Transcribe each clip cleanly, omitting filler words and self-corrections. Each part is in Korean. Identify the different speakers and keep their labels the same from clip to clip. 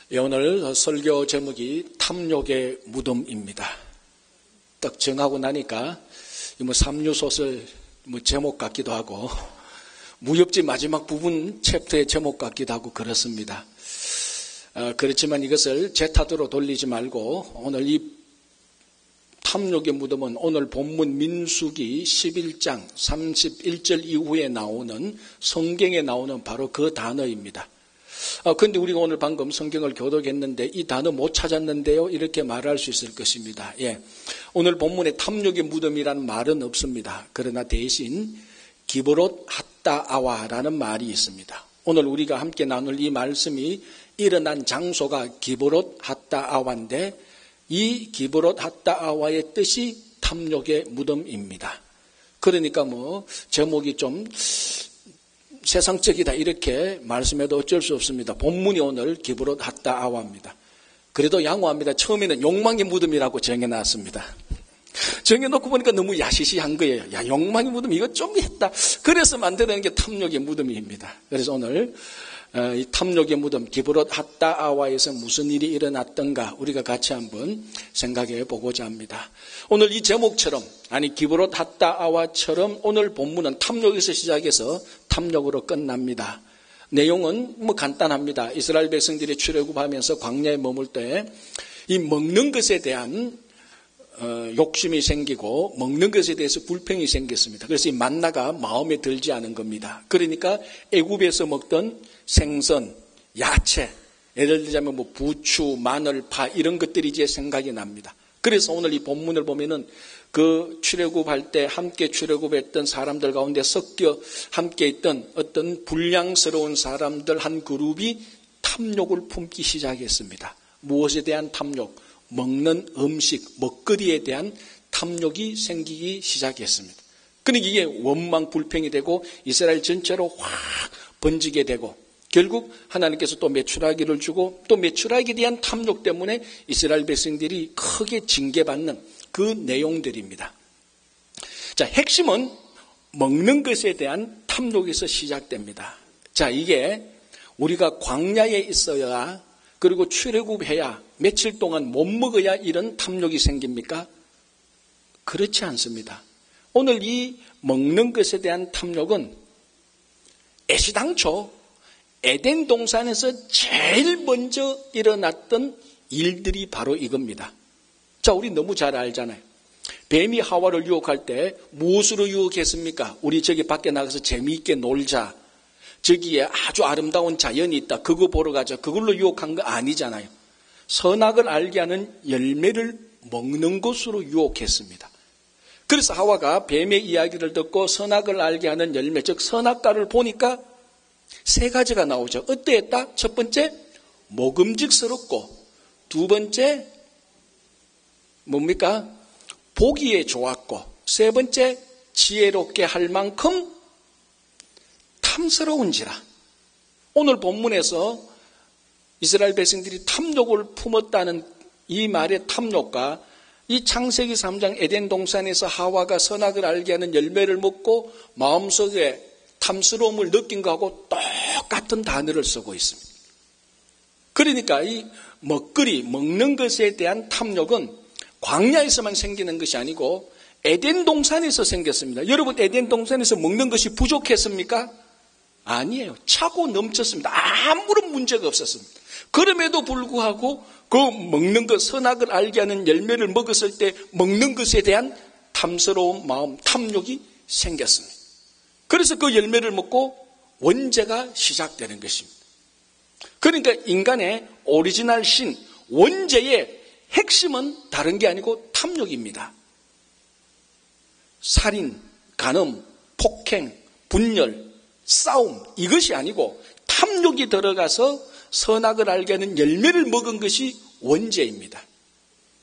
Speaker 1: 오늘 설교 제목이 탐욕의 무덤입니다. 딱 정하고 나니까 삼류소설 제목 같기도 하고 무협지 마지막 부분 챕터의 제목 같기도 하고 그렇습니다. 그렇지만 이것을 제 탓으로 돌리지 말고 오늘 이 탐욕의 무덤은 오늘 본문 민수기 11장 31절 이후에 나오는 성경에 나오는 바로 그 단어입니다. 그런데 우리가 오늘 방금 성경을 교독했는데 이 단어 못 찾았는데요, 이렇게 말할 수 있을 것입니다. 오늘 본문에 탐욕의 무덤이라는 말은 없습니다. 그러나 대신 기브롯 핫다아와라는 말이 있습니다. 오늘 우리가 함께 나눌 이 말씀이 일어난 장소가 기브롯 핫다아와인데 이 기브롯 핫다아와의 뜻이 탐욕의 무덤입니다. 그러니까 제목이 좀 세상적이다 이렇게 말씀해도 어쩔 수 없습니다. 본문이 오늘 기브롯 핫다아와입니다. 그래도 양호합니다. 처음에는 욕망의 무덤이라고 정해놨습니다. 정해놓고 보니까 너무 야시시한 거예요. 야, 욕망의 무덤 이거 좀 했다. 그래서 만들어낸 게 탐욕의 무덤입니다. 그래서 오늘 이 탐욕의 무덤 기브롯 핫다아와에서 무슨 일이 일어났던가 우리가 같이 한번 생각해 보고자 합니다. 오늘 이 제목처럼 기브롯 핫다아와처럼 오늘 본문은 탐욕에서 시작해서 탐욕으로 끝납니다. 내용은 간단합니다. 이스라엘 백성들이 출애굽하면서 광야에 머물 때 이 먹는 것에 대한 욕심이 생기고 먹는 것에 대해서 불평이 생겼습니다. 그래서 이 만나가 마음에 들지 않은 겁니다. 그러니까 애굽에서 먹던 생선, 야채, 예를 들자면 부추, 마늘, 파 이런 것들이 이제 생각이 납니다. 그래서 오늘 이 본문을 보면은 그 출애굽할 때 함께 출애굽했던 사람들 가운데 섞여 함께 있던 어떤 불량스러운 사람들 한 그룹이 탐욕을 품기 시작했습니다. 무엇에 대한 탐욕? 먹는 음식, 먹거리에 대한 탐욕이 생기기 시작했습니다. 그러니까 이게 원망 불평이 되고 이스라엘 전체로 확 번지게 되고 결국 하나님께서 또 메추라기를 주고 또 메추라기에 대한 탐욕 때문에 이스라엘 백성들이 크게 징계받는 그 내용들입니다. 자, 핵심은 먹는 것에 대한 탐욕에서 시작됩니다. 자, 이게 우리가 광야에 있어야 그리고 출애굽해야 며칠 동안 못 먹어야 이런 탐욕이 생깁니까? 그렇지 않습니다. 오늘 이 먹는 것에 대한 탐욕은 애시당초 에덴 동산에서 제일 먼저 일어났던 일들이 바로 이겁니다. 자, 우리 너무 잘 알잖아요. 뱀이 하와를 유혹할 때 무엇으로 유혹했습니까? 우리 저기 밖에 나가서 재미있게 놀자. 저기에 아주 아름다운 자연이 있다. 그거 보러 가자. 그걸로 유혹한 거 아니잖아요. 선악을 알게 하는 열매를 먹는 것으로 유혹했습니다. 그래서 하와가 뱀의 이야기를 듣고 선악을 알게 하는 열매, 즉 선악과를 보니까 세 가지가 나오죠. 어떠했다? 첫 번째, 먹음직스럽고 두 번째, 뭡니까? 보기에 좋았고 세 번째, 지혜롭게 할 만큼 탐스러운지라. 오늘 본문에서 이스라엘 백성들이 탐욕을 품었다는 이 말의 탐욕과 이 창세기 3장 에덴 동산에서 하와가 선악을 알게 하는 열매를 먹고 마음속에 탐스러움을 느낀 것하고 똑같은 단어를 쓰고 있습니다. 그러니까 이 먹거리, 먹는 것에 대한 탐욕은 광야에서만 생기는 것이 아니고 에덴 동산에서 생겼습니다. 여러분, 에덴 동산에서 먹는 것이 부족했습니까? 아니에요. 차고 넘쳤습니다. 아무런 문제가 없었습니다. 그럼에도 불구하고 그 먹는 것, 선악을 알게 하는 열매를 먹었을 때 먹는 것에 대한 탐스러운 마음, 탐욕이 생겼습니다. 그래서 그 열매를 먹고 원죄가 시작되는 것입니다. 그러니까 인간의 오리지널 신, 원죄의 핵심은 다른 게 아니고 탐욕입니다. 살인, 간음, 폭행, 분열, 싸움, 이것이 아니고 탐욕이 들어가서 선악을 알게 하는 열매를 먹은 것이 원죄입니다.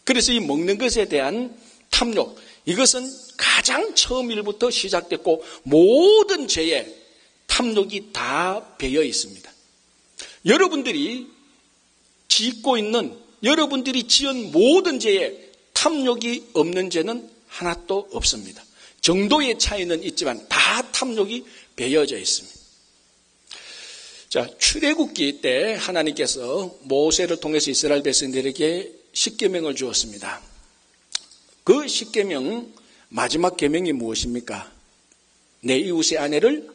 Speaker 1: 그래서 이 먹는 것에 대한 탐욕, 이것은 가장 처음 일부터 시작됐고 모든 죄에 탐욕이 다 배어 있습니다. 여러분들이 짓고 있는, 여러분들이 지은 모든 죄에 탐욕이 없는 죄는 하나도 없습니다. 정도의 차이는 있지만 다 탐욕이 배어져 있습니다. 자, 출애굽기 때 하나님께서 모세를 통해서 이스라엘 백성들에게 십계명을 주었습니다. 그 십계명 마지막 계명이 무엇입니까? 내 이웃의 아내를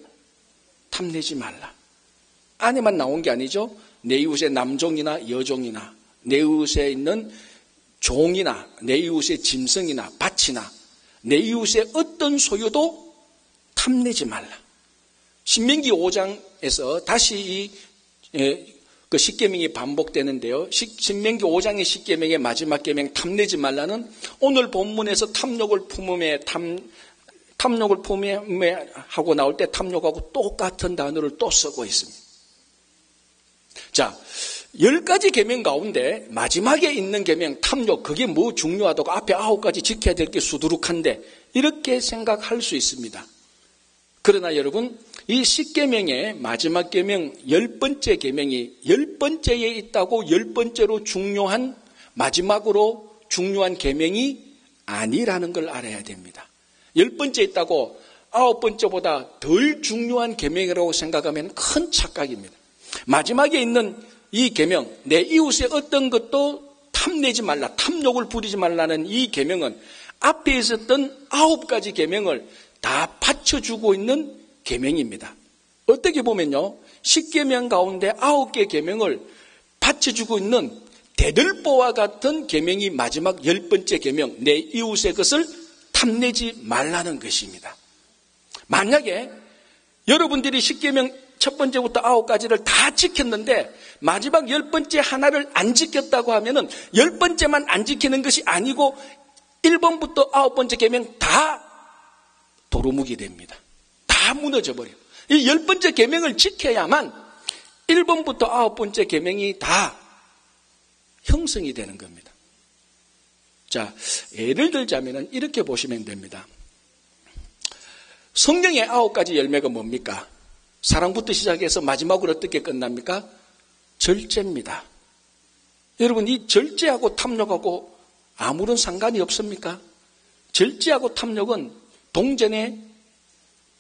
Speaker 1: 탐내지 말라. 아내만 나온 게 아니죠. 내 이웃의 남종이나 여종이나 내 이웃에 있는 종이나 내 이웃의 짐승이나 밭이나 내 이웃의 어떤 소유도 탐내지 말라. 신명기 5장에서 다시 그 십계명이 반복되는데요. 신명기 5장의 십계명의 마지막 계명 탐내지 말라는 오늘 본문에서 탐욕을 품음에 하고 나올 때 탐욕하고 똑같은 단어를 또 쓰고 있습니다. 자, 10가지 계명 가운데 마지막에 있는 계명 탐욕, 그게 뭐 중요하다고 앞에 9가지 지켜야 될 게 수두룩한데 이렇게 생각할 수 있습니다. 그러나 여러분, 이 십계명의 마지막 계명 10번째 계명이 10번째에 있다고 10번째로 중요한 마지막으로 중요한 계명이 아니라는 걸 알아야 됩니다. 10번째 있다고 9번째보다 덜 중요한 계명이라고 생각하면 큰 착각입니다. 마지막에 있는 이 계명, 내 이웃의 어떤 것도 탐내지 말라, 탐욕을 부리지 말라는 이 계명은 앞에 있었던 9가지 계명을 다 받쳐주고 있는 계명입니다. 어떻게 보면요, 10계명 가운데 9개 계명을 받쳐주고 있는 대들보와 같은 계명이 마지막 10번째 계명, 내 이웃의 것을 탐내지 말라는 것입니다. 만약에 여러분들이 10계명 첫 번째부터 9가지를 다 지켰는데 마지막 10번째 하나를 안 지켰다고 하면은 10번째만 안 지키는 것이 아니고 1번부터 9번째 계명 다 도루묵이 됩니다. 다 무너져 버려요. 이 10번째 계명을 지켜야만 1번부터 9번째 계명이 다 형성이 되는 겁니다. 자, 예를 들자면은 이렇게 보시면 됩니다. 성경의 9가지 열매가 뭡니까? 사랑부터 시작해서 마지막으로 어떻게 끝납니까? 절제입니다. 여러분, 이 절제하고 탐욕하고 아무런 상관이 없습니까? 절제하고 탐욕은 동전의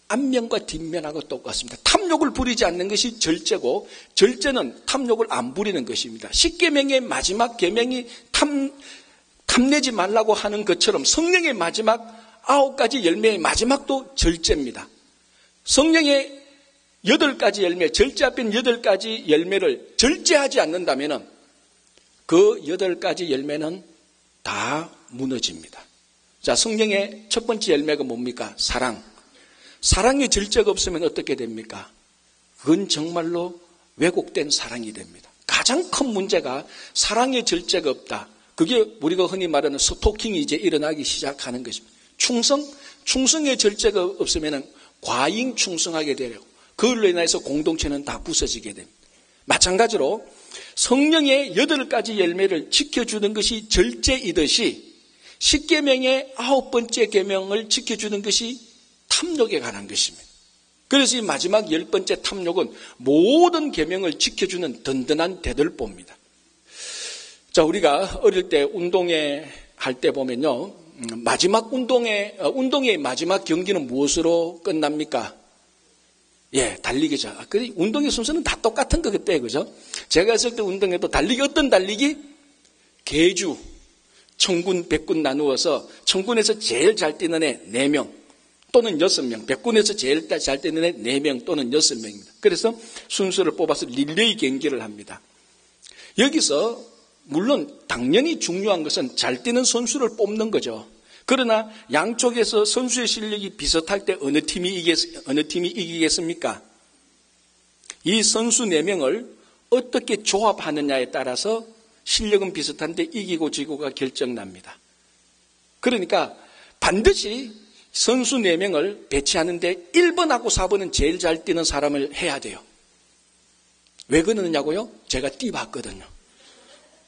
Speaker 1: 앞면과 뒷면하고 똑같습니다. 탐욕을 부리지 않는 것이 절제고 절제는 탐욕을 안 부리는 것입니다. 십계명의 마지막 계명이 탐내지 말라고 하는 것처럼 성령의 마지막 9가지 열매의 마지막도 절제입니다. 성령의 8가지 열매, 절제 앞인 8가지 열매를 절제하지 않는다면 그 8가지 열매는 다 무너집니다. 자, 성령의 첫 번째 열매가 뭡니까? 사랑. 사랑의 절제가 없으면 어떻게 됩니까? 그건 정말로 왜곡된 사랑이 됩니다. 가장 큰 문제가 사랑의 절제가 없다. 그게 우리가 흔히 말하는 스토킹이 이제 일어나기 시작하는 것입니다. 충성의 절제가 없으면 과잉 충성하게 되고 그걸로 인해서 공동체는 다 부서지게 됩니다. 마찬가지로 성령의 8가지 열매를 지켜주는 것이 절제이듯이 십계명의 9번째 계명을 지켜주는 것이 탐욕에 관한 것입니다. 그래서 이 마지막 10번째 탐욕은 모든 계명을 지켜주는 든든한 대들보입니다. 자, 우리가 어릴 때 운동회 할 때 보면요, 마지막 운동회의 마지막 경기는 무엇으로 끝납니까? 예, 달리기죠. 그 운동회 순서는 다 똑같은 거 그때, 그죠? 제가 했을 때 운동회도 달리기, 어떤 달리기? 계주, 천군, 백군 나누어서 천군에서 제일 잘 뛰는 애 4명 또는 6명, 백군에서 제일 잘 뛰는 애 4명 또는 6명입니다. 그래서 순서를 뽑아서 릴레이 경기를 합니다. 여기서 물론 당연히 중요한 것은 잘 뛰는 선수를 뽑는 거죠. 그러나 양쪽에서 선수의 실력이 비슷할 때 어느 팀이 이기겠습니까? 이 선수 4명을 어떻게 조합하느냐에 따라서 실력은 비슷한데 이기고 지고가 결정납니다. 그러니까 반드시 선수 4명을 배치하는데 1번하고 4번은 제일 잘 뛰는 사람을 해야 돼요. 왜 그러느냐고요? 제가 뛰어봤거든요.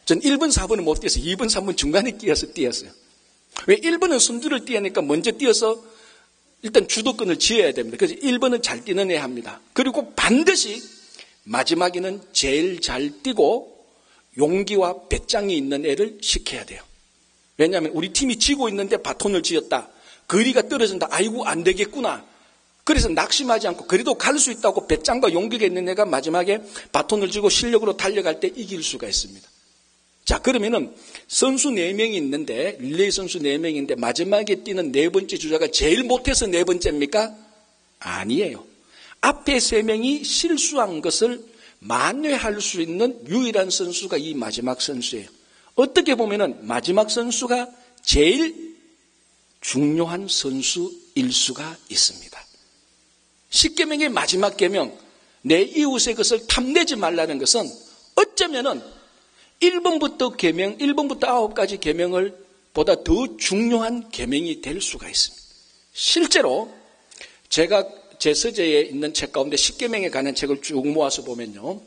Speaker 1: 전 1번, 4번은 못 뛰어서 2번, 3번 중간에 뛰었어요. 왜 1번은 선두를 뛰어니까 먼저 뛰어서 일단 주도권을 쥐어야 됩니다. 그래서 1번은 잘 뛰는 애 합니다. 그리고 반드시 마지막에는 제일 잘 뛰고 용기와 배짱이 있는 애를 시켜야 돼요. 왜냐하면 우리 팀이 지고 있는데 바톤을 쥐었다. 거리가 떨어진다. 아이고 안 되겠구나. 그래서 낙심하지 않고 그래도 갈 수 있다고 배짱과 용기가 있는 애가 마지막에 바톤을 쥐고 실력으로 달려갈 때 이길 수가 있습니다. 자, 그러면은 선수 4명이 있는데, 릴레이 선수 4명인데 마지막에 뛰는 4번째 주자가 제일 못해서 4번째입니까? 아니에요. 앞에 3명이 실수한 것을 만회할 수 있는 유일한 선수가 이 마지막 선수예요. 어떻게 보면은 마지막 선수가 제일 중요한 선수일 수가 있습니다. 10계명의 마지막 계명, 내 이웃의 것을 탐내지 말라는 것은 어쩌면은 1번부터 계명, 1번부터 9가지 계명을 보다 더 중요한 계명이 될 수가 있습니다. 실제로 제가 제 서재에 있는 책 가운데 10계명에 관한 책을 쭉 모아서 보면요,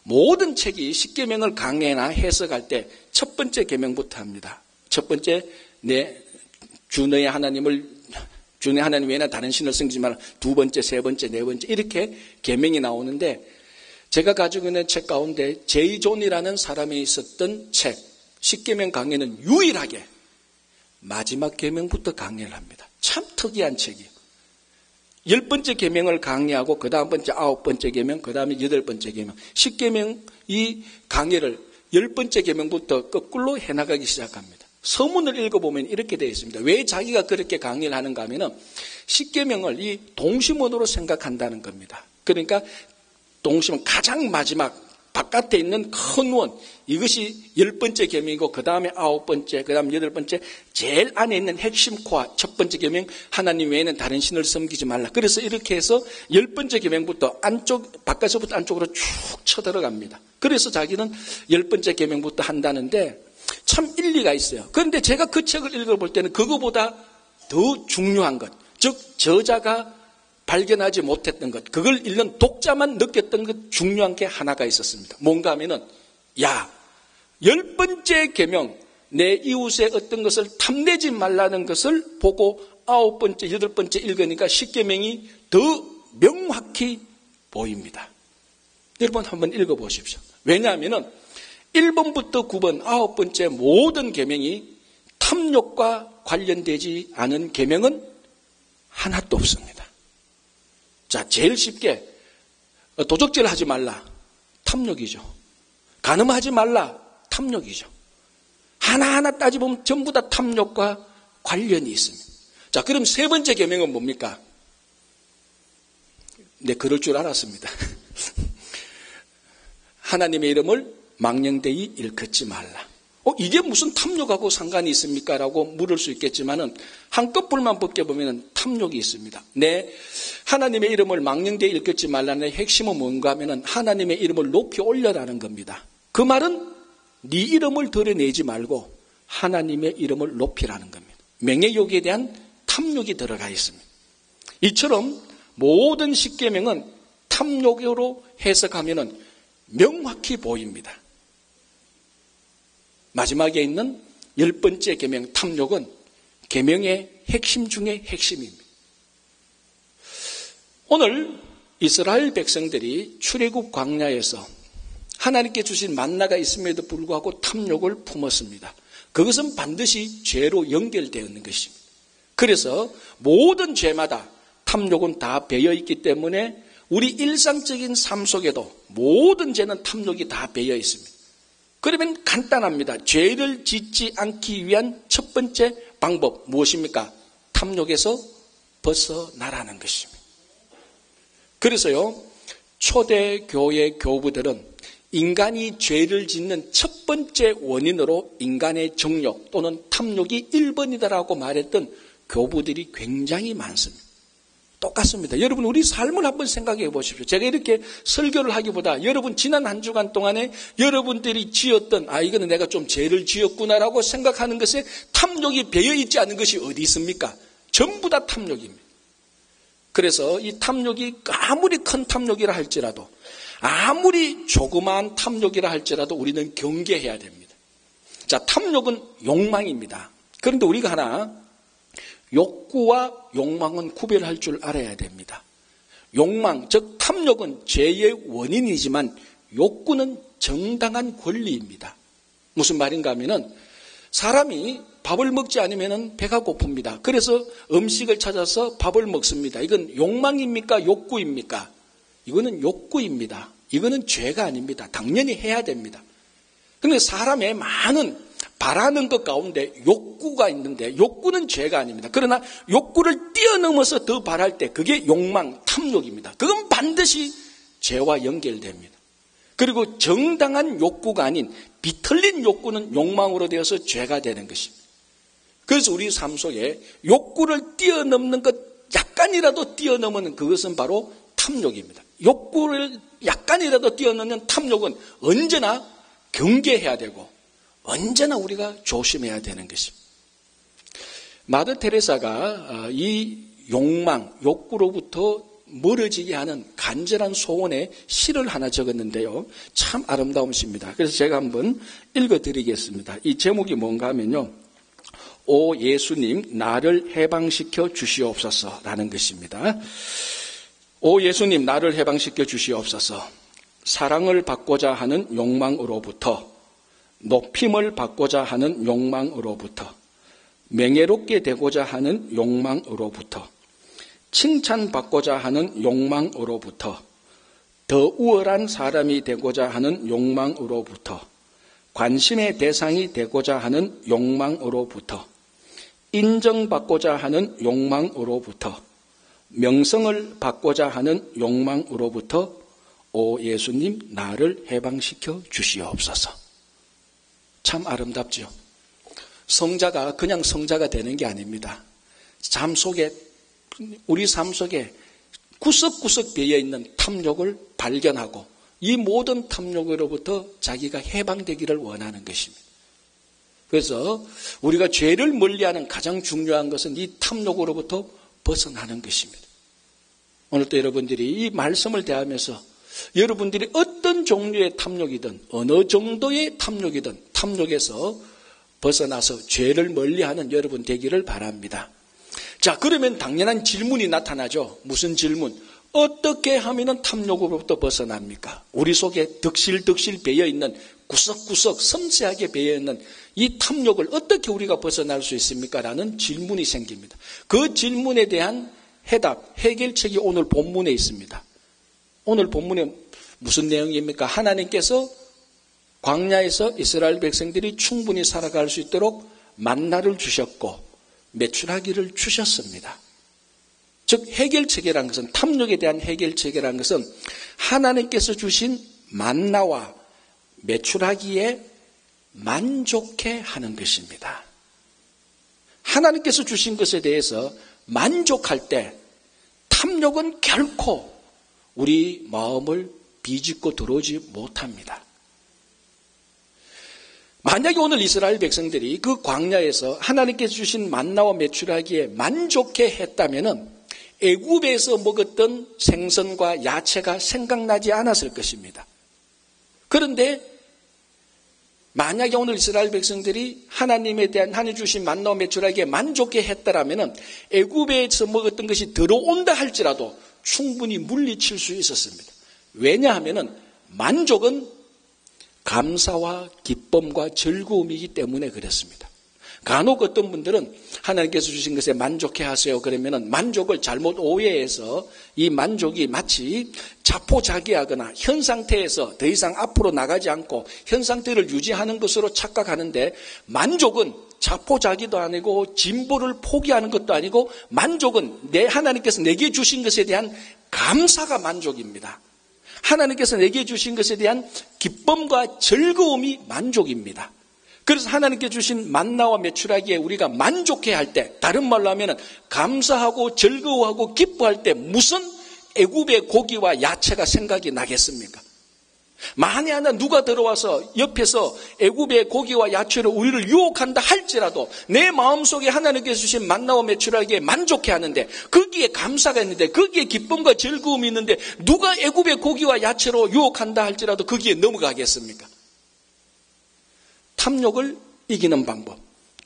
Speaker 1: 모든 책이 10계명을 강해나 해석할 때 첫 번째 계명부터 합니다. 첫 번째, 주 너의 하나님 외에는 다른 신을 섬기지 마라. 2번째, 3번째, 4번째 이렇게 계명이 나오는데, 제가 가지고 있는 책 가운데 제이 존이라는 사람이 있었던 책 10계명 강해는 유일하게 마지막 계명부터 강해를 합니다. 참 특이한 책이에요. 10번째 계명을 강의하고 그 다음 번째 9번째 계명, 그 다음에 8번째 계명, 10계명 이 강의를 10번째 계명부터 거꾸로 해나가기 시작합니다. 서문을 읽어보면 이렇게 되어 있습니다. 왜 자기가 그렇게 강의를 하는가 하면은 10계명을 이 동심원으로 생각한다는 겁니다. 그러니까 동심은 가장 마지막 바깥에 있는 큰 원, 이것이 10번째 계명이고 그 다음에 9번째, 그 다음 8번째, 제일 안에 있는 핵심 코어, 첫 번째 계명, 하나님 외에는 다른 신을 섬기지 말라. 그래서 이렇게 해서 10번째 계명부터 바깥에서부터 안쪽으로 쭉 쳐들어갑니다. 그래서 자기는 10번째 계명부터 한다는데 참 일리가 있어요. 그런데 제가 그 책을 읽어볼 때는 그거보다 더 중요한 것, 즉 저자가 발견하지 못했던 것, 그걸 읽는 독자만 느꼈던 것 중요한 게 하나가 있었습니다. 뭔가 하면은, 10번째 계명, 내 이웃의 어떤 것을 탐내지 말라는 것을 보고 9번째, 8번째 읽으니까 10계명이 더 명확히 보입니다. 여러분 한번 읽어보십시오. 왜냐하면은 1번부터 9번, 9번째 모든 계명이 탐욕과 관련되지 않은 계명은 하나도 없습니다. 자, 제일 쉽게 도적질 하지 말라. 탐욕이죠. 간음하지 말라. 탐욕이죠. 하나하나 따져보면 전부 다 탐욕과 관련이 있습니다. 자, 그럼 세 번째 계명은 뭡니까? 네, 그럴 줄 알았습니다. 하나님의 이름을 망령되이 일컫지 말라. 이게 무슨 탐욕하고 상관이 있습니까? 라고 물을 수 있겠지만은 한꺼풀만 벗겨보면 탐욕이 있습니다. 하나님의 이름을 망령되이 일컫지 말라는 핵심은 뭔가 하면은 하나님의 이름을 높이 올려라는 겁니다. 그 말은 네 이름을 드러내지 말고 하나님의 이름을 높이라는 겁니다. 명예욕에 대한 탐욕이 들어가 있습니다. 이처럼 모든 10계명은 탐욕으로 해석하면은 명확히 보입니다. 마지막에 있는 10번째 계명 탐욕은 계명의 핵심 중의 핵심입니다. 오늘 이스라엘 백성들이 출애굽 광야에서 하나님께 주신 만나가 있음에도 불구하고 탐욕을 품었습니다. 그것은 반드시 죄로 연결되어 있는 것입니다. 그래서 모든 죄마다 탐욕은 다 배어 있기 때문에 우리 일상적인 삶 속에도 모든 죄는 탐욕이 다 배어 있습니다. 그러면 간단합니다. 죄를 짓지 않기 위한 첫 번째 방법 무엇입니까? 탐욕에서 벗어나라는 것입니다. 그래서요, 초대 교회 교부들은 인간이 죄를 짓는 첫 번째 원인으로 인간의 정욕 또는 탐욕이 1번이다라고 말했던 교부들이 굉장히 많습니다. 똑같습니다. 여러분 우리 삶을 한번 생각해 보십시오. 제가 이렇게 설교를 하기보다 여러분 지난 한 주간 동안에 여러분들이 지었던 이거는 내가 좀 죄를 지었구나라고 생각하는 것에 탐욕이 배어있지 않은 것이 어디 있습니까? 전부 다 탐욕입니다. 그래서 이 탐욕이 아무리 큰 탐욕이라 할지라도 아무리 조그마한 탐욕이라 할지라도 우리는 경계해야 됩니다. 자, 탐욕은 욕망입니다. 그런데 우리가 하나 욕구와 욕망은 구별할 줄 알아야 됩니다. 욕망, 즉 탐욕은 죄의 원인이지만 욕구는 정당한 권리입니다. 무슨 말인가 하면은 사람이 밥을 먹지 않으면 배가 고픕니다. 그래서 음식을 찾아서 밥을 먹습니다. 이건 욕망입니까? 욕구입니까? 이거는 욕구입니다. 이거는 죄가 아닙니다. 당연히 해야 됩니다. 그런데 사람의 많은 바라는 것 가운데 욕구가 있는데 욕구는 죄가 아닙니다. 그러나 욕구를 뛰어넘어서 더 바랄 때 그게 욕망, 탐욕입니다. 그건 반드시 죄와 연결됩니다. 그리고 정당한 욕구가 아닌 비틀린 욕구는 욕망으로 되어서 죄가 되는 것입니다. 그래서 우리 삶 속에 욕구를 뛰어넘는 것 약간이라도 뛰어넘는 그것은 바로 탐욕입니다. 욕구를 약간이라도 뛰어넘는 탐욕은 언제나 경계해야 되고 언제나 우리가 조심해야 되는 것입니다. 마더 테레사가 이 욕망, 욕구로부터 멀어지게 하는 간절한 소원의 시를 하나 적었는데요. 참 아름다운 시입니다. 그래서 제가 한번 읽어드리겠습니다. 이 제목이 뭔가 하면요. 오 예수님 나를 해방시켜 주시옵소서라는 것입니다. 오 예수님 나를 해방시켜 주시옵소서. 사랑을 받고자 하는 욕망으로부터, 높임을 받고자 하는 욕망으로부터, 명예롭게 되고자 하는 욕망으로부터, 칭찬받고자 하는 욕망으로부터, 더 우월한 사람이 되고자 하는 욕망으로부터, 관심의 대상이 되고자 하는 욕망으로부터, 인정받고자 하는 욕망으로부터, 명성을 받고자 하는 욕망으로부터 오 예수님 나를 해방시켜 주시옵소서. 참 아름답죠. 성자가 그냥 성자가 되는 게 아닙니다. 우리 삶 속에 구석구석 배어있는 탐욕을 발견하고 이 모든 탐욕으로부터 자기가 해방되기를 원하는 것입니다. 그래서 우리가 죄를 멀리하는 가장 중요한 것은 이 탐욕으로부터 벗어나는 것입니다. 오늘도 여러분들이 이 말씀을 대하면서 여러분들이 어떤 종류의 탐욕이든 어느 정도의 탐욕이든 탐욕에서 벗어나서 죄를 멀리하는 여러분 되기를 바랍니다. 자, 그러면 당연한 질문이 나타나죠. 무슨 질문? 어떻게 하면 탐욕으로부터 벗어납니까? 우리 속에 덕실덕실 배어있는 구석구석 섬세하게 배어있는 이 탐욕을 어떻게 우리가 벗어날 수 있습니까? 라는 질문이 생깁니다. 그 질문에 대한 해답, 해결책이 오늘 본문에 있습니다. 오늘 본문에 무슨 내용입니까? 하나님께서 광야에서 이스라엘 백성들이 충분히 살아갈 수 있도록 만나를 주셨고 메추라기를 주셨습니다. 즉 해결책이라는 것은 탐욕에 대한 해결책이라는 것은 하나님께서 주신 만나와 메추라기에 만족해 하는 것입니다. 하나님께서 주신 것에 대해서 만족할 때 탐욕은 결코 우리 마음을 비집고 들어오지 못합니다. 만약에 오늘 이스라엘 백성들이 그 광야에서 하나님께서 주신 만나와 메추라기에 만족해 했다면 애굽에서 먹었던 생선과 야채가 생각나지 않았을 것입니다. 그런데 만약에 오늘 이스라엘 백성들이 하나님에 대한 하나님 주신 만나와 메추라기에 만족해 했다면 애굽에서 먹었던 것이 들어온다 할지라도 충분히 물리칠 수 있었습니다. 왜냐하면 만족은 감사와 기쁨과 즐거움이기 때문에 그랬습니다. 간혹 어떤 분들은 하나님께서 주신 것에 만족해 하세요. 그러면 만족을 잘못 오해해서 이 만족이 마치 자포자기하거나 현 상태에서 더 이상 앞으로 나가지 않고 현 상태를 유지하는 것으로 착각하는데 만족은 자포자기도 아니고 진보를 포기하는 것도 아니고 만족은 하나님께서 내게 주신 것에 대한 감사가 만족입니다. 하나님께서 내게 주신 것에 대한 기쁨과 즐거움이 만족입니다. 그래서 하나님께 주신 만나와 메추라기에 우리가 만족해야 할 때, 다른 말로 하면 감사하고 즐거워하고 기뻐할 때 무슨 애굽의 고기와 야채가 생각이 나겠습니까? 만에 하나 누가 들어와서 옆에서 애굽의 고기와 야채로 우리를 유혹한다 할지라도 내 마음속에 하나님께서 주신 만나와 메추라기에 만족해 하는데 거기에 감사가 있는데 거기에 기쁨과 즐거움이 있는데 누가 애굽의 고기와 야채로 유혹한다 할지라도 거기에 넘어가겠습니까? 탐욕을 이기는 방법,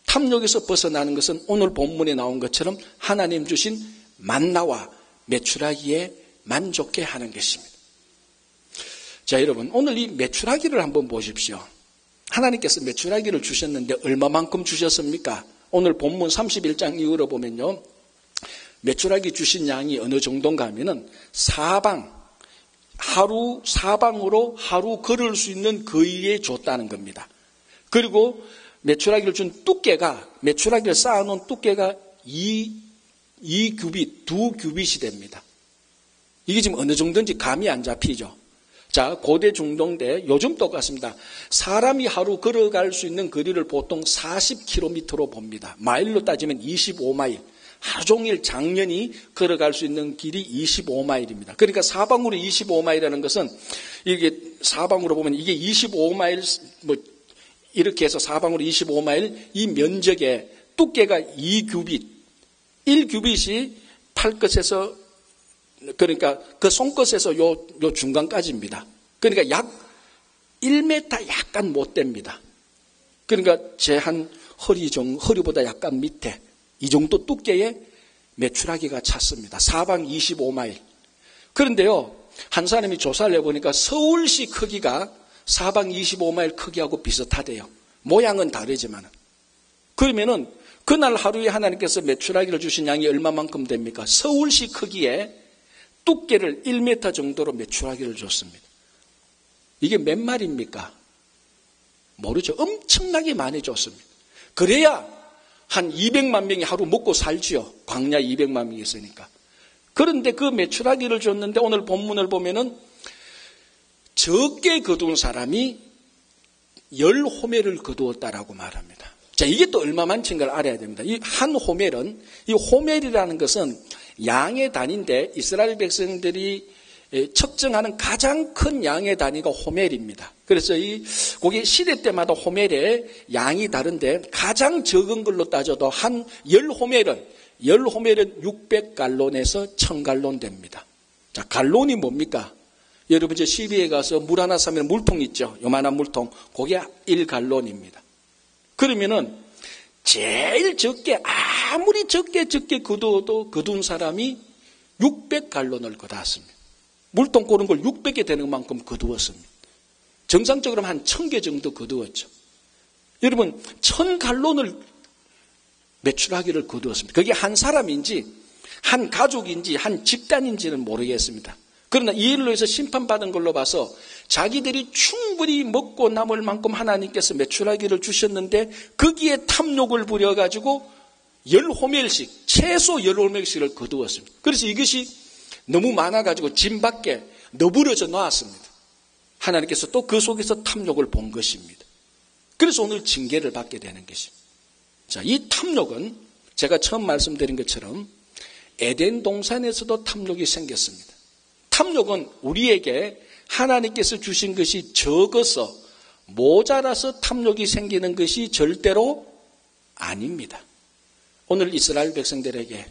Speaker 1: 탐욕에서 벗어나는 것은 오늘 본문에 나온 것처럼 하나님 주신 만나와 메추라기에 만족해 하는 것입니다. 자, 여러분, 오늘 이 메추라기를 한번 보십시오. 하나님께서 메추라기를 주셨는데 얼마만큼 주셨습니까? 오늘 본문 31장 이후로 보면요. 메추라기 주신 양이 어느 정도인가 하면은 하루 사방으로 하루 걸을 수 있는 거리에 줬다는 겁니다. 그리고 메추라기를 준 두께가, 메추라기를 쌓아놓은 두께가 2규빗이 됩니다. 이게 지금 어느 정도인지 감이 안 잡히죠. 자, 고대 중동 때 요즘 똑같습니다. 사람이 하루 걸어갈 수 있는 거리를 보통 40km로 봅니다. 마일로 따지면 25마일. 하루 종일 장년이 걸어갈 수 있는 길이 25마일입니다. 그러니까 사방으로 25마일이라는 것은 이게 사방으로 보면 이게 25마일 이렇게 해서 사방으로 25마일 이 면적의 두께가 2규빗. 1규빗이 팔끝에서 그러니까 그 손끝에서 요 중간까지입니다. 그러니까 약 1m 약간 못 됩니다. 그러니까 제 한 허리보다 약간 밑에 이 정도 두께의 메추라기가 찼습니다. 사방 25마일. 그런데요, 한 사람이 조사를 해보니까 서울시 크기가 사방 25마일 크기하고 비슷하대요. 모양은 다르지만. 그러면은 그날 하루에 하나님께서 메추라기를 주신 양이 얼마만큼 됩니까? 서울시 크기의 두께를 1m 정도로 메추라기를 줬습니다. 이게 몇 마리입니까? 모르죠. 엄청나게 많이 줬습니다. 그래야 한 200만 명이 하루 먹고 살지요. 광야 200만 명이 있으니까. 그런데 그 메추라기를 줬는데 오늘 본문을 보면은 적게 거둔 사람이 10호멜을 거두었다라고 말합니다. 자, 이게 또 얼마만치인 걸 알아야 됩니다. 이 한 호멜은, 이 호멜이라는 것은 양의 단위인데 이스라엘 백성들이 측정하는 가장 큰 양의 단위가 호멜입니다. 그래서 거기 시대 때마다 호멜의 양이 다른데 가장 적은 걸로 따져도 한 10호멜은 600갈론에서 1000갈론 됩니다. 자, 갈론이 뭡니까? 여러분 저 시비에 가서 물 하나 사면 물통 있죠. 요만한 물통. 그게 1갈론입니다. 그러면은 제일 적게 아무리 적게 거두어도 거둔 사람이 600갈론을 거두었습니다. 물통 고른 걸 600개 되는 만큼 거두었습니다. 정상적으로 한 1000개 정도 거두었죠. 여러분 1000갈론을 메추라기를 거두었습니다. 그게 한 사람인지 한 가족인지 한 집단인지는 모르겠습니다. 그러나 이 일로 해서 심판받은 걸로 봐서 자기들이 충분히 먹고 남을 만큼 하나님께서 메추라기를 주셨는데 거기에 탐욕을 부려가지고 10호멜씩 최소 10호멜씩을 거두었습니다. 그래서 이것이 너무 많아가지고 진 밖에 너부러져 놨습니다. 하나님께서 또 그 속에서 탐욕을 본 것입니다. 그래서 오늘 징계를 받게 되는 것입니다. 자, 이 탐욕은 제가 처음 말씀드린 것처럼 에덴 동산에서도 탐욕이 생겼습니다. 탐욕은 우리에게 하나님께서 주신 것이 적어서 모자라서 탐욕이 생기는 것이 절대로 아닙니다. 오늘 이스라엘 백성들에게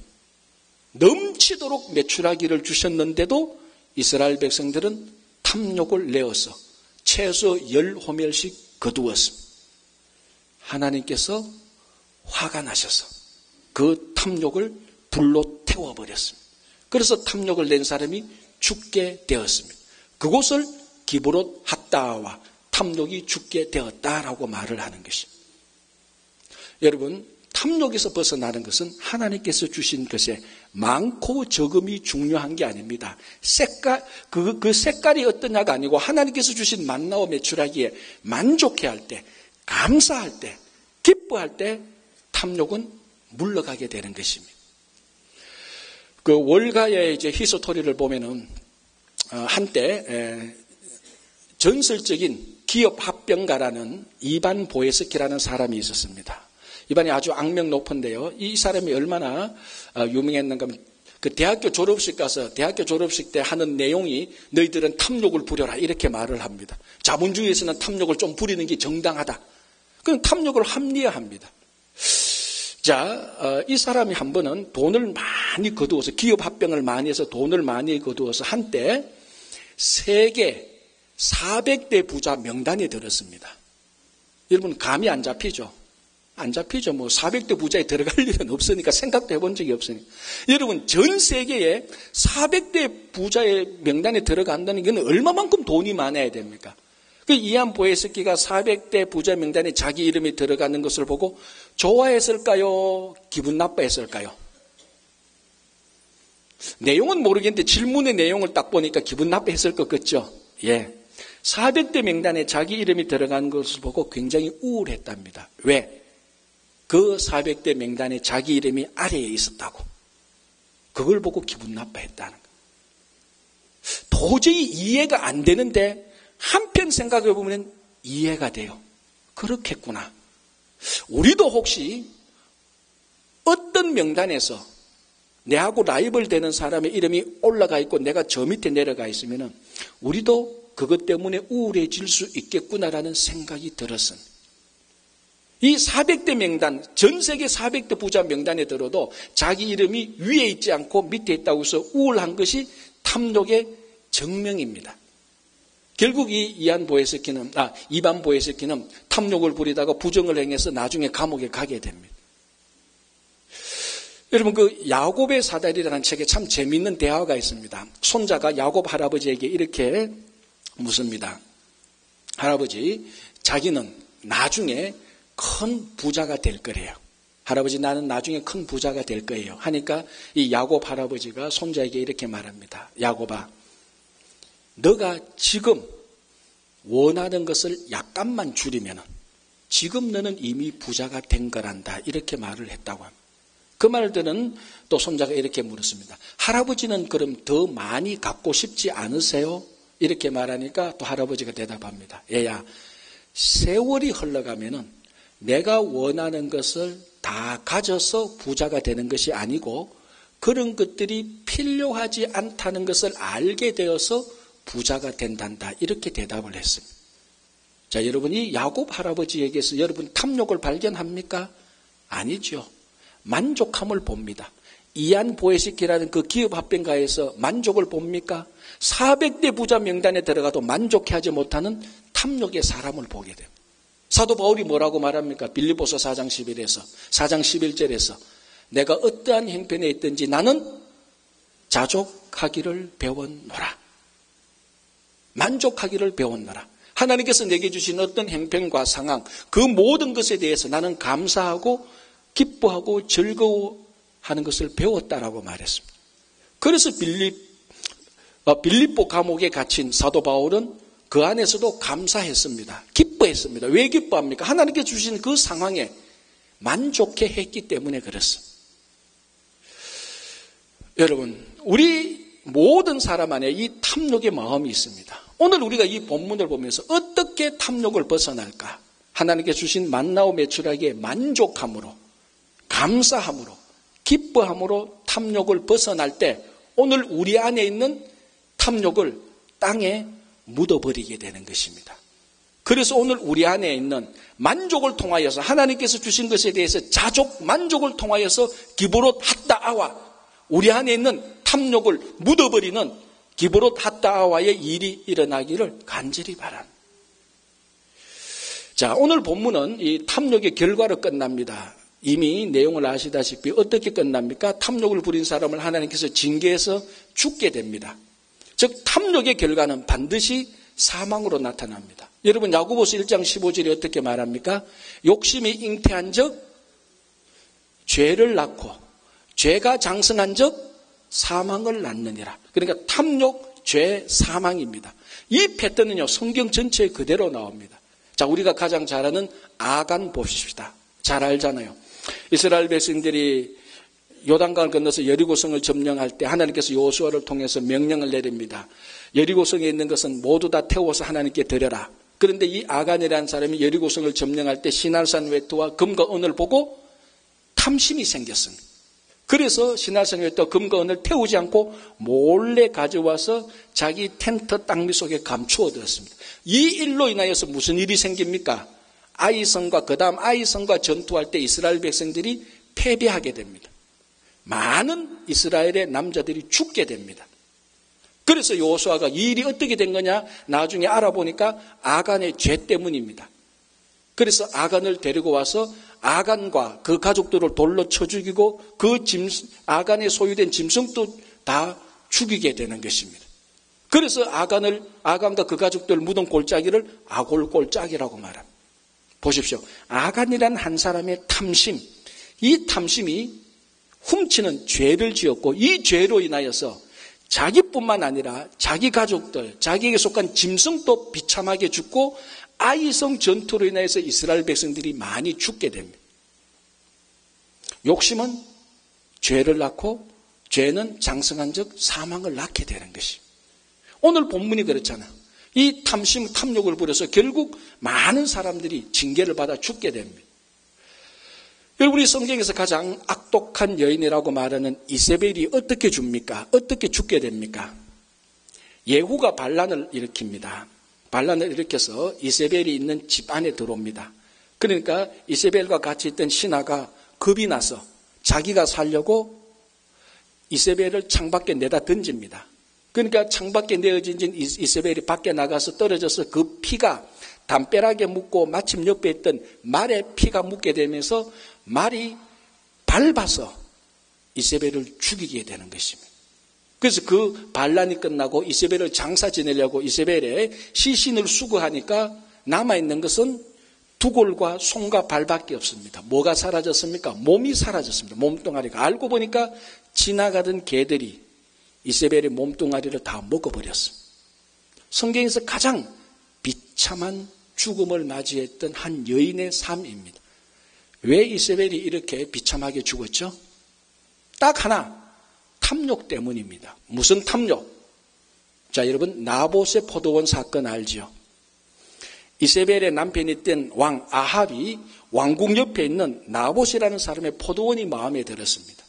Speaker 1: 넘치도록 메추라기를 주셨는데도 이스라엘 백성들은 탐욕을 내어서 최소 10호멜씩 거두었습니다. 하나님께서 화가 나셔서 그 탐욕을 불로 태워버렸습니다. 그래서 탐욕을 낸 사람이 죽게 되었습니다. 그곳을 기브롯 핫다와 탐욕이 죽게 되었다라고 말을 하는 것입니다. 여러분, 탐욕에서 벗어나는 것은 하나님께서 주신 것에 많고 적음이 중요한 게 아닙니다. 그 색깔이 어떠냐가 아니고 하나님께서 주신 만나와 메추라기에 만족해할 때, 감사할 때, 기뻐할 때 탐욕은 물러가게 되는 것입니다. 그 월가의 이제 히스토리를 보면은 한때 전설적인 기업 합병가라는 이반 보에스키라는 사람이 있었습니다. 이반이 아주 악명 높은데요. 이 사람이 얼마나 유명했는가 하면 그 대학교 졸업식 가서 대학교 졸업식 때 하는 내용이 너희들은 탐욕을 부려라 이렇게 말을 합니다. 자본주의에서는 탐욕을 좀 부리는 게 정당하다. 그건 탐욕을 합리화합니다. 자, 이 사람이 한 번은 돈을 많이 거두어서 기업 합병을 많이 해서 돈을 많이 거두어서 한때 세계 400대 부자 명단에 들었습니다. 여러분 감이 안 잡히죠? 안 잡히죠. 뭐 400대 부자에 들어갈 일은 없으니까 생각도 해본 적이 없으니까. 여러분 전 세계에 400대 부자의 명단에 들어간다는 게 얼마만큼 돈이 많아야 됩니까? 그 이안 보에스키가 400대 부자 명단에 자기 이름이 들어가는 것을 보고 좋아했을까요? 기분 나빠했을까요? 내용은 모르겠는데 질문의 내용을 딱 보니까 기분 나빠했을 것 같죠? 예. 400대 명단에 자기 이름이 들어간 것을 보고 굉장히 우울했답니다. 왜? 그 400대 명단에 자기 이름이 아래에 있었다고. 그걸 보고 기분 나빠했다는 거예요. 도저히 이해가 안 되는데 한편 생각해 보면 이해가 돼요. 그렇겠구나. 우리도 혹시 어떤 명단에서 내하고 라이벌 되는 사람의 이름이 올라가 있고 내가 저 밑에 내려가 있으면 우리도 그것 때문에 우울해질 수 있겠구나라는 생각이 들었습니다. 이 400대 명단, 전 세계 400대 부자 명단에 들어도 자기 이름이 위에 있지 않고 밑에 있다고 해서 우울한 것이 탐욕의 정명입니다. 결국 이 이반 보에스키는 탐욕을 부리다가 부정을 행해서 나중에 감옥에 가게 됩니다. 여러분, 그 야곱의 사다리라는 책에 참 재미있는 대화가 있습니다. 손자가 야곱 할아버지에게 이렇게 묻습니다. 할아버지, 자기는 나중에 큰 부자가 될 거래요. 할아버지, 나는 나중에 큰 부자가 될 거예요. 하니까 이 야곱 할아버지가 손자에게 이렇게 말합니다. 야곱아, 너가 지금 원하는 것을 약간만 줄이면 지금 너는 이미 부자가 된 거란다. 이렇게 말을 했다고 합니다. 그 말을 들은 또 손자가 이렇게 물었습니다. 할아버지는 그럼 더 많이 갖고 싶지 않으세요? 이렇게 말하니까 또 할아버지가 대답합니다. 얘야, 세월이 흘러가면은 내가 원하는 것을 다 가져서 부자가 되는 것이 아니고 그런 것들이 필요하지 않다는 것을 알게 되어서 부자가 된단다. 이렇게 대답을 했습니다. 자, 여러분, 이 야곱 할아버지에게서 여러분 탐욕을 발견합니까? 아니죠. 만족함을 봅니다. 이안 보에스키라는 그 기업 합병가에서 만족을 봅니까? 400대 부자 명단에 들어가도 만족해하지 못하는 탐욕의 사람을 보게 됩니다. 사도 바울이 뭐라고 말합니까? 빌립보서 4장 11절에서 내가 어떠한 형편에 있든지 나는 자족하기를 배웠노라. 만족하기를 배웠노라. 하나님께서 내게 주신 어떤 형편과 상황, 그 모든 것에 대해서 나는 감사하고 기뻐하고 즐거워하는 것을 배웠다라고 말했습니다. 그래서 빌립보 감옥에 갇힌 사도 바울은 그 안에서도 감사했습니다. 기뻐했습니다. 왜 기뻐합니까? 하나님께 주신 그 상황에 만족해 했기 때문에 그렇습니다. 여러분, 우리 모든 사람 안에 이 탐욕의 마음이 있습니다. 오늘 우리가 이 본문을 보면서 어떻게 탐욕을 벗어날까? 하나님께 주신 만나오 메추라기에 만족함으로, 감사함으로, 기뻐함으로 탐욕을 벗어날 때 오늘 우리 안에 있는 탐욕을 땅에 묻어버리게 되는 것입니다. 그래서 오늘 우리 안에 있는 만족을 통하여서 하나님께서 주신 것에 대해서 만족을 통하여서 기브롯 핫다아와 우리 안에 있는 탐욕을 묻어버리는 기브롯 핫다아와의 일이 일어나기를 간절히 바랍니다. 자, 오늘 본문은 이 탐욕의 결과로 끝납니다. 이미 내용을 아시다시피 어떻게 끝납니까? 탐욕을 부린 사람을 하나님께서 징계해서 죽게 됩니다. 즉 탐욕의 결과는 반드시 사망으로 나타납니다. 여러분, 야고보서 1장 15절이 어떻게 말합니까? 욕심이 잉태한 적 죄를 낳고 죄가 장성한 적 사망을 낳느니라. 그러니까 탐욕, 죄, 사망입니다. 이 패턴은요, 성경 전체에 그대로 나옵니다. 자, 우리가 가장 잘 아는 아간 봅시다. 잘 알잖아요. 이스라엘 백성들이 요단강을 건너서 여리고성을 점령할 때 하나님께서 여호수아를 통해서 명령을 내립니다. 여리고성에 있는 것은 모두 다 태워서 하나님께 드려라. 그런데 이 아간이라는 사람이 여리고성을 점령할 때 시날산 외투와 금과 은을 보고 탐심이 생겼습니다. 그래서 시날산 외투와 금과 은을 태우지 않고 몰래 가져와서 자기 텐트 땅밑 속에 감추어 두었습니다. 이 일로 인하여서 무슨 일이 생깁니까? 아이성과 그 다음 아이성과 전투할 때 이스라엘 백성들이 패배하게 됩니다. 많은 이스라엘의 남자들이 죽게 됩니다. 그래서 여호수아가 이 일이 어떻게 된 거냐? 나중에 알아보니까 아간의 죄 때문입니다. 그래서 아간을 데리고 와서 아간과 그 가족들을 돌로 쳐 죽이고 아간에 소유된 짐승도 다 죽이게 되는 것입니다. 그래서 아간과 그 가족들 묻은 골짜기를 아골골짜기라고 말합니다. 보십시오. 아간이라는 한 사람의 탐심, 이 탐심이 훔치는 죄를 지었고 이 죄로 인하여서 자기뿐만 아니라 자기 가족들, 자기에게 속한 짐승도 비참하게 죽고 아이성 전투로 인해서 이스라엘 백성들이 많이 죽게 됩니다. 욕심은 죄를 낳고 죄는 장성한 즉 사망을 낳게 되는 것이. 오늘 본문이 그렇잖아요. 이 탐심, 탐욕을 부려서 결국 많은 사람들이 징계를 받아 죽게 됩니다. 우리 성경에서 가장 악독한 여인이라고 말하는 이세벨이 어떻게 죽습니까? 어떻게 죽게 됩니까? 예후가 반란을 일으킵니다. 반란을 일으켜서 이세벨이 있는 집 안에 들어옵니다. 그러니까 이세벨과 같이 있던 신하가 겁이 나서 자기가 살려고 이세벨을 창밖에 내다 던집니다. 그러니까 창밖에 내어진 이세벨이 밖에 나가서 떨어져서 그 피가 담벼락에 묻고 마침 옆에 있던 말의 피가 묻게 되면서 말이 밟아서 이세벨을 죽이게 되는 것입니다. 그래서 그 반란이 끝나고 이세벨을 장사 지내려고 이세벨의 시신을 수거하니까 남아있는 것은 두골과 손과 발밖에 없습니다. 뭐가 사라졌습니까? 몸이 사라졌습니다. 몸뚱아리가. 알고 보니까 지나가던 개들이 이세벨의 몸뚱아리를 다 먹어버렸습니다. 성경에서 가장 비참한 죽음을 맞이했던 한 여인의 삶입니다. 왜 이세벨이 이렇게 비참하게 죽었죠? 딱 하나, 탐욕 때문입니다. 무슨 탐욕? 자, 여러분 나봇의 포도원 사건 알죠? 이세벨의 남편이었던 왕 아합이 왕궁 옆에 있는 나봇이라는 사람의 포도원이 마음에 들었습니다.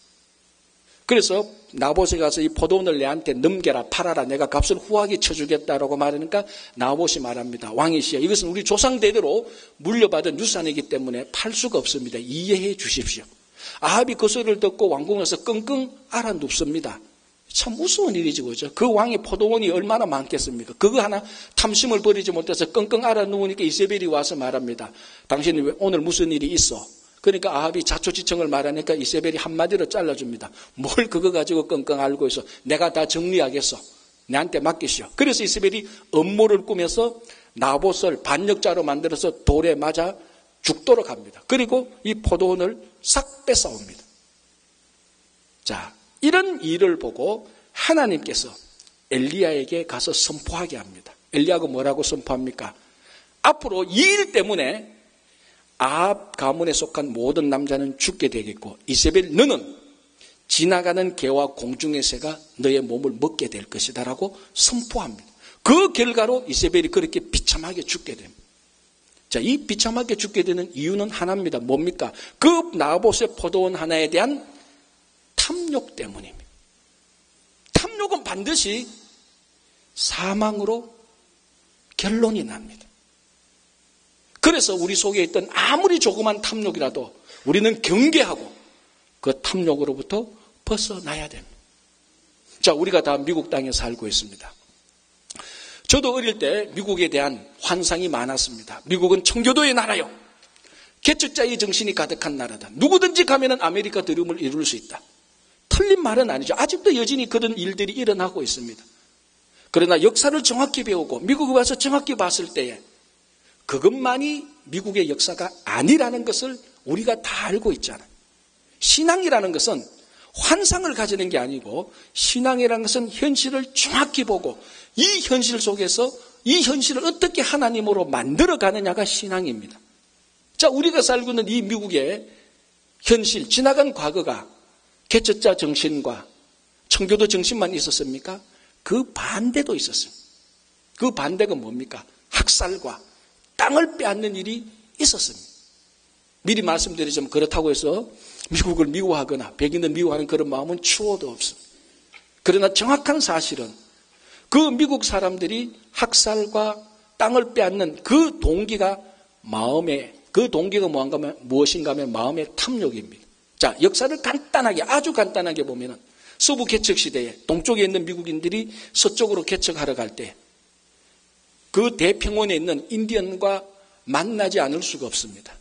Speaker 1: 그래서 나봇에 가서 이 포도원을 내한테 넘겨라, 팔아라, 내가 값을 후하게 쳐주겠다라고 말하니까 나봇이 말합니다. 왕이시여, 이것은 우리 조상 대대로 물려받은 유산이기 때문에 팔 수가 없습니다. 이해해 주십시오. 아합이 그 소리를 듣고 왕궁에서 끙끙 앓아 눕습니다. 참 무서운 일이지, 그죠? 그 왕의 포도원이 얼마나 많겠습니까? 그거 하나 탐심을 버리지 못해서 끙끙 앓아 누우니까 이세벨이 와서 말합니다. 당신이 왜 오늘 무슨 일이 있어? 그러니까 아합이 자초지청을 말하니까 이세벨이 한마디로 잘라줍니다. 뭘 그거 가지고 끙끙 앓고 있어? 내가 다 정리하겠어. 내한테 맡기시오. 그래서 이세벨이 음모를 꾸며서 나봇을 반역자로 만들어서 돌에 맞아 죽도록 합니다. 그리고 이 포도원을 싹 뺏어옵니다. 자, 이런 일을 보고 하나님께서 엘리야에게 가서 선포하게 합니다. 엘리야가 뭐라고 선포합니까? 앞으로 이 일 때문에 아합 가문에 속한 모든 남자는 죽게 되겠고 이세벨 너는 지나가는 개와 공중의 새가 너의 몸을 먹게 될 것이다 라고 선포합니다. 그 결과로 이세벨이 그렇게 비참하게 죽게 됩니다. 자, 이 비참하게 죽게 되는 이유는 하나입니다. 뭡니까? 그 나봇의 포도원 하나에 대한 탐욕 때문입니다. 탐욕은 반드시 사망으로 결론이 납니다. 그래서 우리 속에 있던 아무리 조그만 탐욕이라도 우리는 경계하고 그 탐욕으로부터 벗어나야 됩니다. 자, 우리가 다 미국 땅에 살고 있습니다. 저도 어릴 때 미국에 대한 환상이 많았습니다. 미국은 청교도의 나라요. 개척자의 정신이 가득한 나라다. 누구든지 가면은 아메리카 드림을 이룰 수 있다. 틀린 말은 아니죠. 아직도 여전히 그런 일들이 일어나고 있습니다. 그러나 역사를 정확히 배우고 미국에 와서 정확히 봤을 때에 그것만이 미국의 역사가 아니라는 것을 우리가 다 알고 있잖아요. 신앙이라는 것은 환상을 가지는 게 아니고 신앙이라는 것은 현실을 정확히 보고 이 현실 속에서 이 현실을 어떻게 하나님으로 만들어가느냐가 신앙입니다. 자, 우리가 살고 있는 이 미국의 현실, 지나간 과거가 개척자 정신과 청교도 정신만 있었습니까? 그 반대도 있었어요. 그 반대가 뭡니까? 학살과 땅을 빼앗는 일이 있었습니다. 미리 말씀드리자면 그렇다고 해서 미국을 미워하거나 백인을 미워하는 그런 마음은 추호도 없습니다. 그러나 정확한 사실은 그 미국 사람들이 학살과 땅을 빼앗는 그 동기가 무엇인가 하면 마음의 탐욕입니다. 자, 역사를 간단하게, 아주 간단하게 보면은 서부 개척 시대에 동쪽에 있는 미국인들이 서쪽으로 개척하러 갈 때 그 대평원에 있는 인디언과 만나지 않을 수가 없습니다.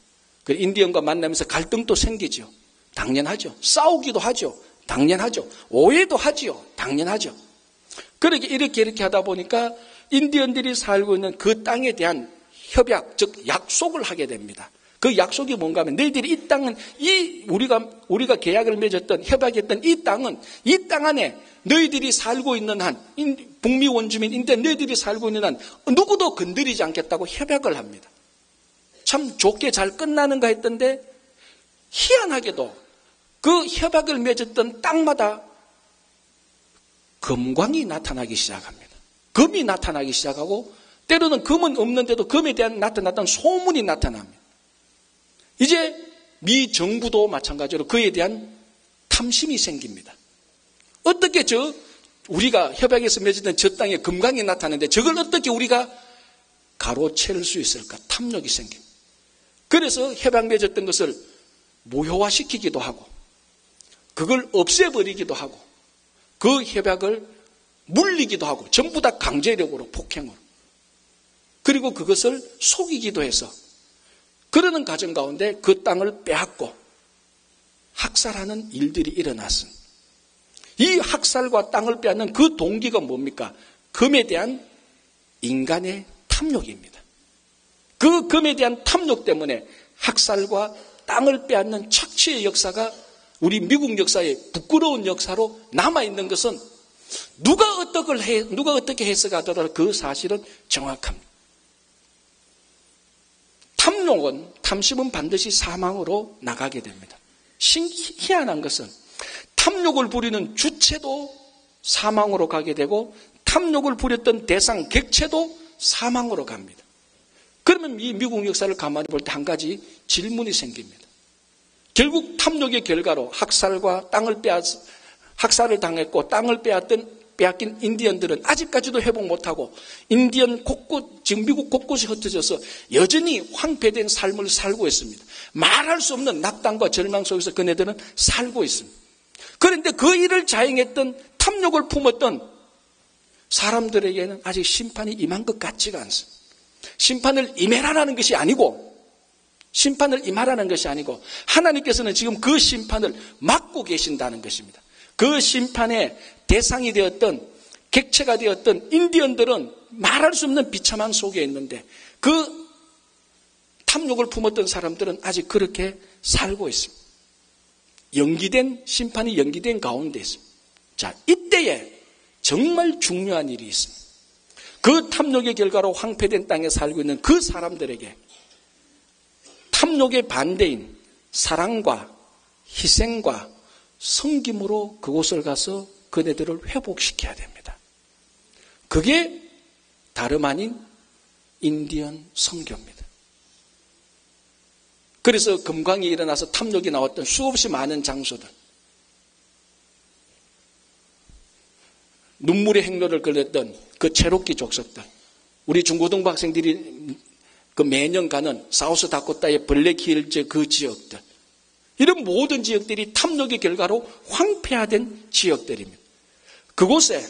Speaker 1: 그 인디언과 만나면서 갈등도 생기죠. 당연하죠. 싸우기도 하죠. 당연하죠. 오해도 하죠. 당연하죠. 그렇게 이렇게 하다 보니까 인디언들이 살고 있는 그 땅에 대한 협약, 즉 약속을 하게 됩니다. 그 약속이 뭔가 하면 너희들이 이 땅은 우리가 계약을 맺었던 협약했던 이 땅은 이 땅 안에 너희들이 살고 있는 한 북미 원주민 인디언 너희들이 살고 있는 한 누구도 건드리지 않겠다고 협약을 합니다. 참 좋게 잘 끝나는가 했던데 희한하게도 그 협약을 맺었던 땅마다 금광이 나타나기 시작합니다. 금이 나타나기 시작하고 때로는 금은 없는데도 금에 대한 나타났던 소문이 나타납니다. 이제 미 정부도 마찬가지로 그에 대한 탐심이 생깁니다. 어떻게 우리가 협약에서 맺었던 저 땅에 금광이 나타나는데 저걸 어떻게 우리가 가로채를 수 있을까? 탐욕이 생깁니다. 그래서 협약 맺었던 것을 무효화시키기도 하고 그걸 없애버리기도 하고 그 협약을 물리기도 하고 전부 다 강제력으로 폭행으로 그리고 그것을 속이기도 해서 그러는 과정 가운데 그 땅을 빼앗고 학살하는 일들이 일어났습니다. 이 학살과 땅을 빼앗는 그 동기가 뭡니까? 금에 대한 인간의 탐욕입니다. 그 금에 대한 탐욕 때문에 학살과 땅을 빼앗는 착취의 역사가 우리 미국 역사의 부끄러운 역사로 남아있는 것은 누가 어떻게 해석하더라도 그 사실은 정확합니다. 탐심은 반드시 사망으로 나가게 됩니다. 희한한 것은 탐욕을 부리는 주체도 사망으로 가게 되고 탐욕을 부렸던 대상 객체도 사망으로 갑니다. 그러면 이 미국 역사를 가만히 볼 때 한 가지 질문이 생깁니다. 결국 탐욕의 결과로 학살을 당했고 땅을 빼앗긴 인디언들은 아직까지도 회복 못하고 지금 미국 곳곳이 흩어져서 여전히 황폐된 삶을 살고 있습니다. 말할 수 없는 낙담과 절망 속에서 그네들은 살고 있습니다. 그런데 그 일을 자행했던 탐욕을 품었던 사람들에게는 아직 심판이 임한 것 같지가 않습니다. 심판을 임하라는 것이 아니고 하나님께서는 지금 그 심판을 막고 계신다는 것입니다. 그 심판의 대상이 되었던 객체가 되었던 인디언들은 말할 수 없는 비참한 속에 있는데 그 탐욕을 품었던 사람들은 아직 그렇게 살고 있습니다. 심판이 연기된 가운데 있습니다. 자, 이때에 정말 중요한 일이 있습니다. 그 탐욕의 결과로 황폐된 땅에 살고 있는 그 사람들에게 탐욕의 반대인 사랑과 희생과 섬김으로 그곳을 가서 그네들을 회복시켜야 됩니다. 그게 다름 아닌 인디언 선교입니다. 그래서 금광이 일어나서 탐욕이 나왔던 수없이 많은 장소들, 눈물의 행로를 걸렸던 그 체로키 족속들, 우리 중고등부 학생들이 그 매년 가는 사우스 다코타의 블랙힐즈 그 지역들, 이런 모든 지역들이 탐욕의 결과로 황폐화된 지역들입니다. 그곳에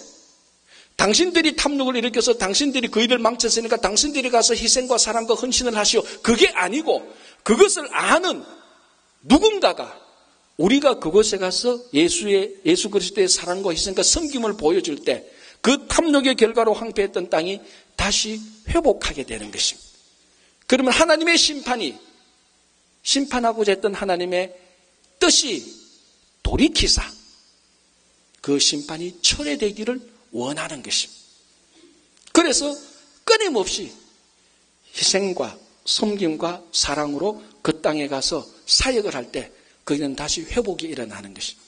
Speaker 1: 당신들이 탐욕을 일으켜서 당신들이 그 일을 망쳤으니까 당신들이 가서 희생과 사랑과 헌신을 하시오. 그게 아니고 그것을 아는 누군가가 우리가 그곳에 가서 예수 그리스도의 사랑과 희생과 섬김을 보여줄 때 그 탐욕의 결과로 황폐했던 땅이 다시 회복하게 되는 것입니다. 그러면 하나님의 심판하고자 했던 하나님의 뜻이 돌이키사 그 심판이 철회되기를 원하는 것입니다. 그래서 끊임없이 희생과 섬김과 사랑으로 그 땅에 가서 사역을 할 때 거기는 다시 회복이 일어나는 것입니다.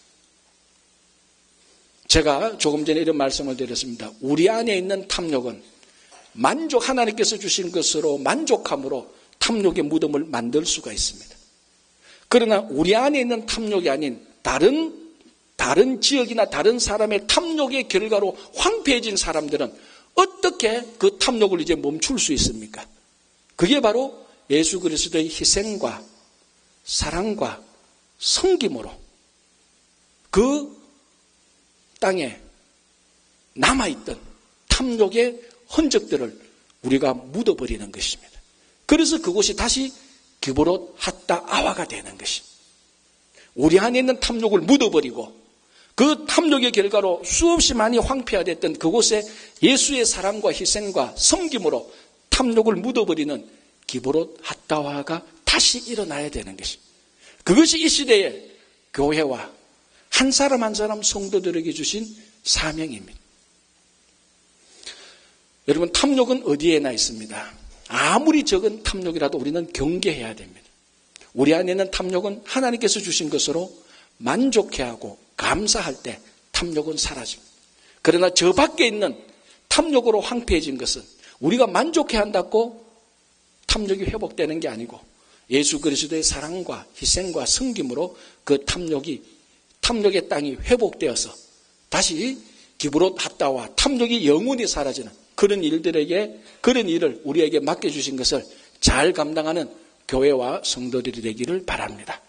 Speaker 1: 제가 조금 전에 이런 말씀을 드렸습니다. 우리 안에 있는 탐욕은 하나님께서 주신 것으로 만족함으로 탐욕의 무덤을 만들 수가 있습니다. 그러나 우리 안에 있는 탐욕이 아닌 다른 지역이나 다른 사람의 탐욕의 결과로 황폐해진 사람들은 어떻게 그 탐욕을 이제 멈출 수 있습니까? 그게 바로 예수 그리스도의 희생과 사랑과 섬김으로 그 땅에 남아있던 탐욕의 흔적들을 우리가 묻어버리는 것입니다. 그래서 그곳이 다시 기브롯 핫다 아와가 되는 것입니다. 우리 안에 있는 탐욕을 묻어버리고 그 탐욕의 결과로 수없이 많이 황폐화됐던 그곳에 예수의 사랑과 희생과 섬김으로 탐욕을 묻어버리는 기브롯 핫다와가 다시 일어나야 되는 것이, 그것이 이 시대의 교회와 한 사람 한 사람 성도들에게 주신 사명입니다. 여러분, 탐욕은 어디에나 있습니다. 아무리 적은 탐욕이라도 우리는 경계해야 됩니다. 우리 안에 있는 탐욕은 하나님께서 주신 것으로 만족해하고 감사할 때 탐욕은 사라집니다. 그러나 저 밖에 있는 탐욕으로 황폐해진 것은 우리가 만족해한다고 탐욕이 회복되는 게 아니고 예수 그리스도의 사랑과 희생과 섬김으로 그 탐욕의 땅이 회복되어서 다시 기브롯 핫다와 탐욕이 영원히 사라지는 그런 일을 우리에게 맡겨주신 것을 잘 감당하는 교회와 성도들이 되기를 바랍니다.